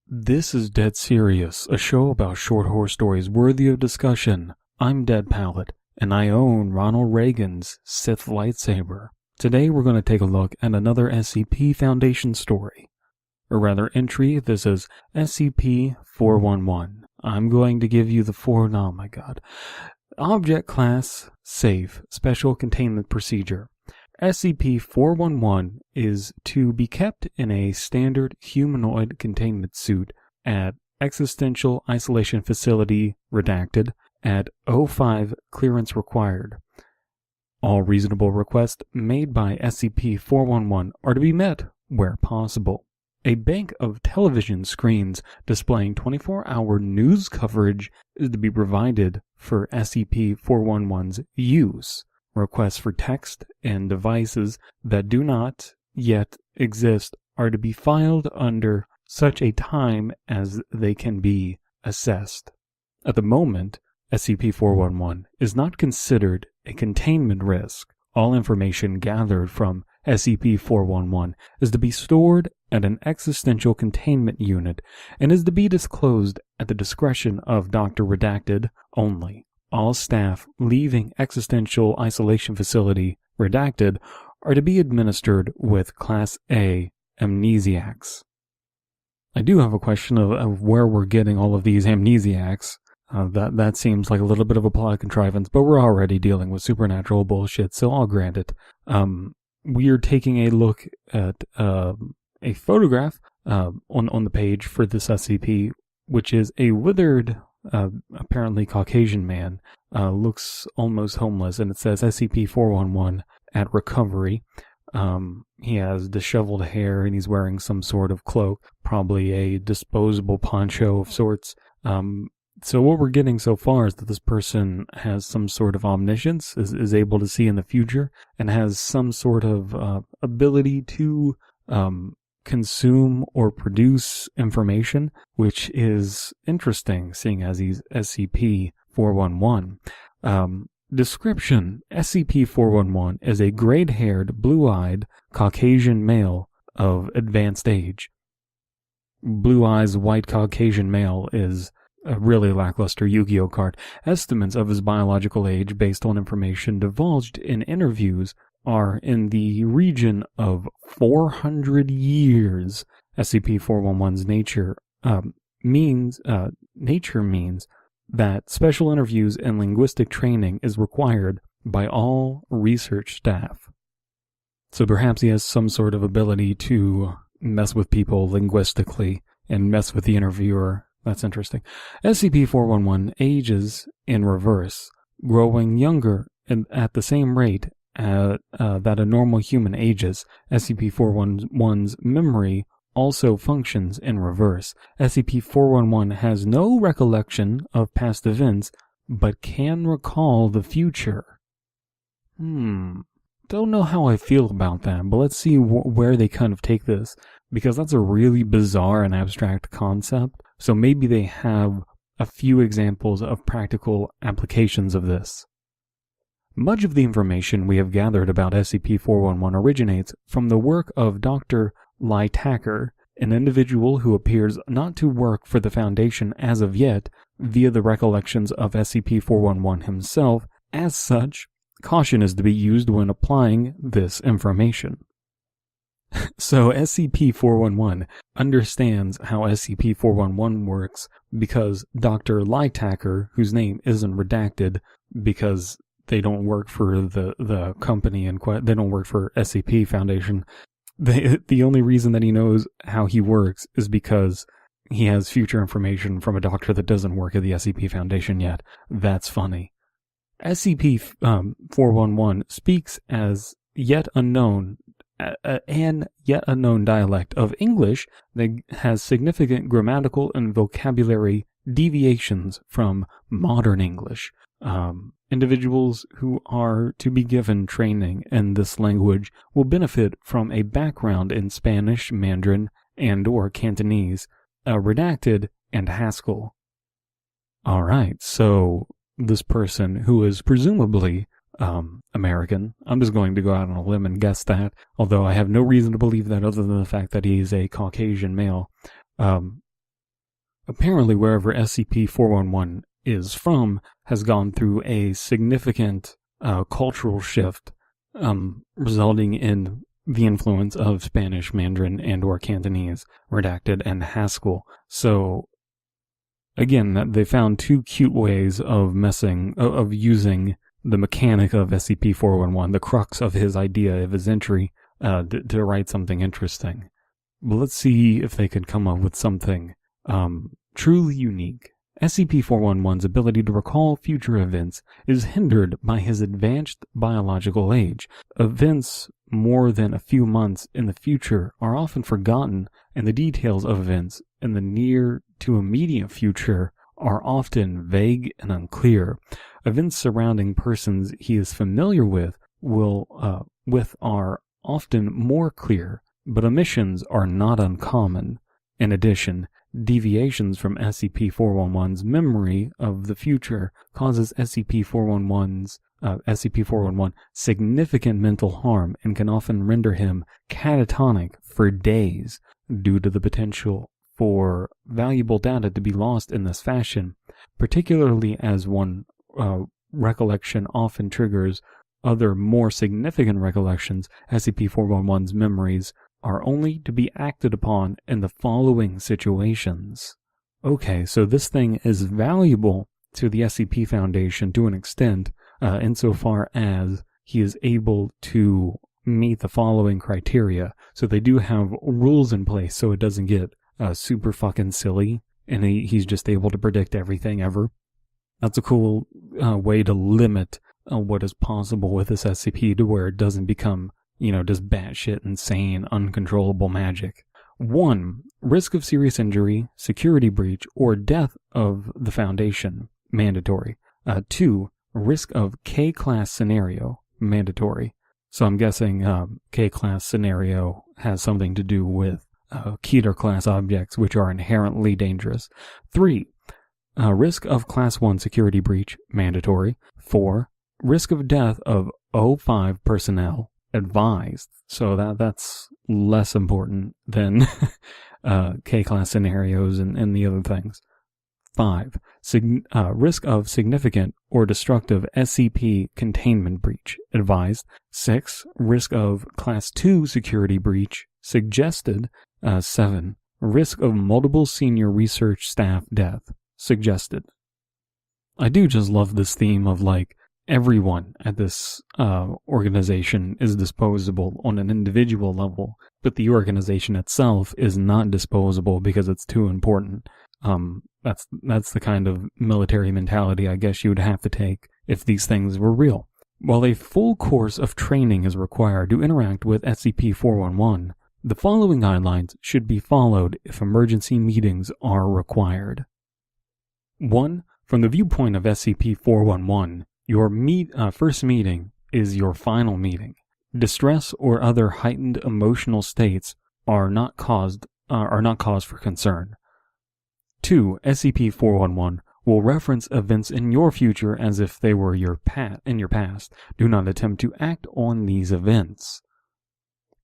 This is Dead Serious, a show about short horror stories worthy of discussion. I'm Dead Pallet, and I own Ronald Reagan's Sith lightsaber. Today we're going to take a look at another SCP Foundation story. Or rather entry, this is SCP-411. I'm going to give you the oh my god. Object Class Safe Special Containment Procedure. SCP-411 is to be kept in a standard humanoid containment suit at Existential Isolation Facility, redacted, at O5 clearance required. All reasonable requests made by SCP-411 are to be met where possible. A bank of television screens displaying 24-hour news coverage is to be provided for SCP-411's use. Requests for text and devices that do not yet exist are to be filed under such a time as they can be assessed. At the moment, SCP-411 is not considered a containment risk. All information gathered from SCP-411 is to be stored at an Existential Containment Unit and is to be disclosed at the discretion of Dr. Redacted only. All staff leaving Existential Isolation Facility, redacted, are to be administered with Class A Amnesiacs. I do have a question of where we're getting all of these amnesiacs. That seems like a little bit of a plot contrivance, but we're already dealing with supernatural bullshit, so I'll grant it. We are taking a look at a photograph on the page for this SCP, which is a withered, apparently Caucasian man, looks almost homeless, and it says SCP-411 at recovery. He has disheveled hair and he's wearing some sort of cloak, probably a disposable poncho of sorts. So what we're getting so far is that this person has some sort of omniscience, is able to see in the future, and has some sort of ability to consume or produce information, which is interesting, seeing as he's SCP-411. Description: SCP-411 is a gray-haired, blue-eyed, Caucasian male of advanced age. Blue eyes, white Caucasian male is a really lackluster Yu-Gi-Oh card. Estimates of his biological age based on information divulged in interviews are in the region of 400 years. SCP-411's nature means that special interviews and linguistic training is required by all research staff. So perhaps he has some sort of ability to mess with people linguistically and mess with the interviewer. That's interesting. SCP-411 ages in reverse, growing younger at the same rate that a normal human ages. SCP-411's memory also functions in reverse. SCP-411 has no recollection of past events, but can recall the future. Don't know how I feel about that, but let's see where they kind of take this, because that's a really bizarre and abstract concept, so maybe they have a few examples of practical applications of this. Much of the information we have gathered about SCP-411 originates from the work of Dr. Lytaker, an individual who appears not to work for the Foundation as of yet, via the recollections of SCP-411 himself. As such, caution is to be used when applying this information. So SCP-411 understands how SCP-411 works because Dr. Lytaker, whose name isn't redacted because they don't work for the company and they don't work for SCP Foundation. The only reason that he knows how he works is because he has future information from a doctor that doesn't work at the SCP Foundation yet. That's funny. SCP-411 speaks as an yet unknown dialect of English that has significant grammatical and vocabulary deviations from modern English. Individuals who are to be given training in this language will benefit from a background in Spanish, Mandarin, and/or Cantonese, redacted, and Haskell. Alright, so this person, who is presumably American, I'm just going to go out on a limb and guess that, although I have no reason to believe that other than the fact that he's a Caucasian male, apparently wherever SCP-411 is from has gone through a significant cultural shift, resulting in the influence of Spanish, Mandarin, and or Cantonese, Redacted, and Haskell. So, again, they found two cute ways of using the mechanic of SCP-411, the crux of his idea, of his entry, to write something interesting. But let's see if they could come up with something truly unique. SCP-411's ability to recall future events is hindered by his advanced biological age. Events more than a few months in the future are often forgotten, and the details of events in the near to immediate future are often vague and unclear. Events surrounding persons he is familiar with are often more clear, but omissions are not uncommon. In addition, deviations from SCP-411's memory of the future causes SCP-411 significant mental harm and can often render him catatonic for days due to the potential for valuable data to be lost in this fashion, particularly as one recollection often triggers other more significant recollections. SCP-411's memories are only to be acted upon in the following situations. Okay, so this thing is valuable to the SCP Foundation to an extent, insofar as he is able to meet the following criteria. So they do have rules in place so it doesn't get super fucking silly, and he's just able to predict everything ever. That's a cool way to limit what is possible with this SCP to where it doesn't become, just batshit insane, uncontrollable magic. 1. Risk of serious injury, security breach, or death of the Foundation. Mandatory. 2. Risk of K-class scenario. Mandatory. So I'm guessing K-class scenario has something to do with Keter-class objects, which are inherently dangerous. 3. Risk of Class 1 security breach. Mandatory. 4. Risk of death of O5 personnel. Advised. So that's less important than K-class scenarios and the other things. 5. Risk of significant or destructive SCP containment breach. Advised. 6. Risk of Class 2 security breach. Suggested. 7. Risk of multiple senior research staff death. Suggested. I do just love this theme of everyone at this organization is disposable on an individual level, but the organization itself is not disposable because it's too important. That's the kind of military mentality I guess you would have to take if these things were real. While a full course of training is required to interact with SCP-411, the following guidelines should be followed if emergency meetings are required. 1. From the viewpoint of SCP-411, your first meeting is your final meeting. Distress or other heightened emotional states are not cause for concern. 2. SCP-411 will reference events in your future as if they were in your past. Do not attempt to act on these events.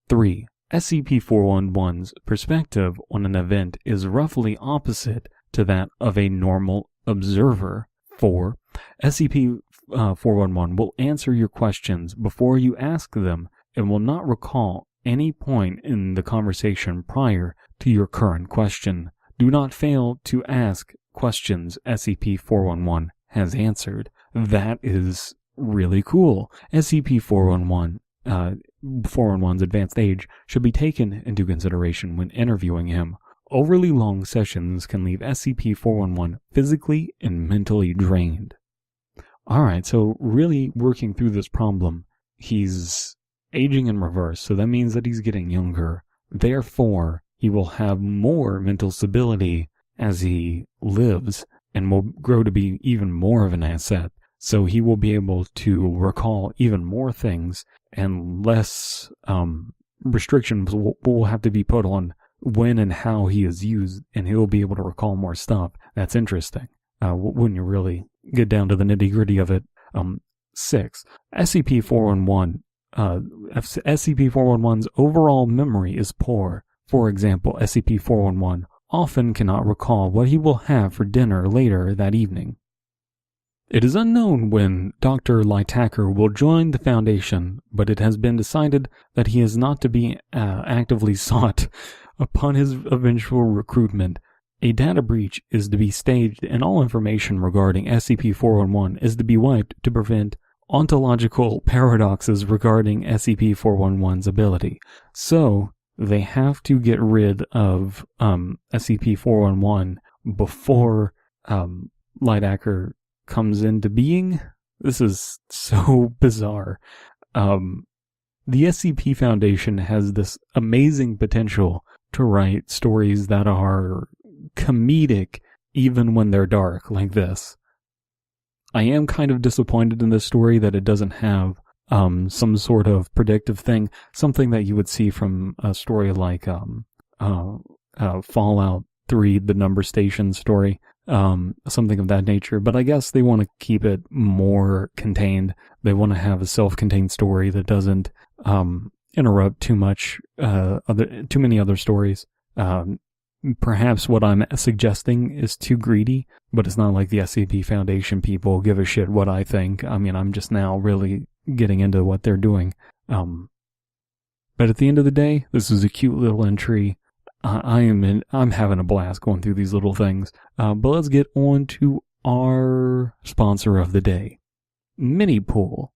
3. SCP-411's perspective on an event is roughly opposite to that of a normal observer. 4. SCP-411 will answer your questions before you ask them and will not recall any point in the conversation prior to your current question. Do not fail to ask questions SCP-411 has answered. That is really cool. SCP-411's advanced age should be taken into consideration when interviewing him. Overly long sessions can leave SCP-411 physically and mentally drained. Alright, so really working through this problem, he's aging in reverse, so that means that he's getting younger. Therefore, he will have more mental stability as he lives and will grow to be even more of an asset. So he will be able to recall even more things, and less restrictions will have to be put on when and how he is used, and he'll be able to recall more stuff. That's interesting. When you really get down to the nitty-gritty of it. 6. SCP-411's overall memory is poor. For example, SCP-411 often cannot recall what he will have for dinner later that evening. It is unknown when Dr. Lytaker will join the Foundation, but it has been decided that he is not to be actively sought upon his eventual recruitment. A data breach is to be staged, and all information regarding SCP-411 is to be wiped to prevent ontological paradoxes regarding SCP-411's ability. So, they have to get rid of SCP-411 before Lytaker comes into being. This is so bizarre. The SCP Foundation has this amazing potential to write stories that are comedic even when they're dark, like this. I am kind of disappointed in this story that it doesn't have some sort of predictive thing, something that you would see from a story like Fallout 3, the Number Station story, something of that nature. But I guess they want to keep it more contained. They want to have a self-contained story that doesn't interrupt too many other stories. Perhaps what I'm suggesting is too greedy, but it's not like the SCP Foundation people give a shit what I think. I mean, I'm just now really getting into what they're doing. But at the end of the day, this is a cute little entry. I'm having a blast going through these little things. But let's get on to our sponsor of the day. Mini Pool.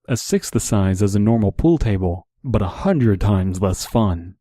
A sixth the size as a normal pool table, but 100 times less fun.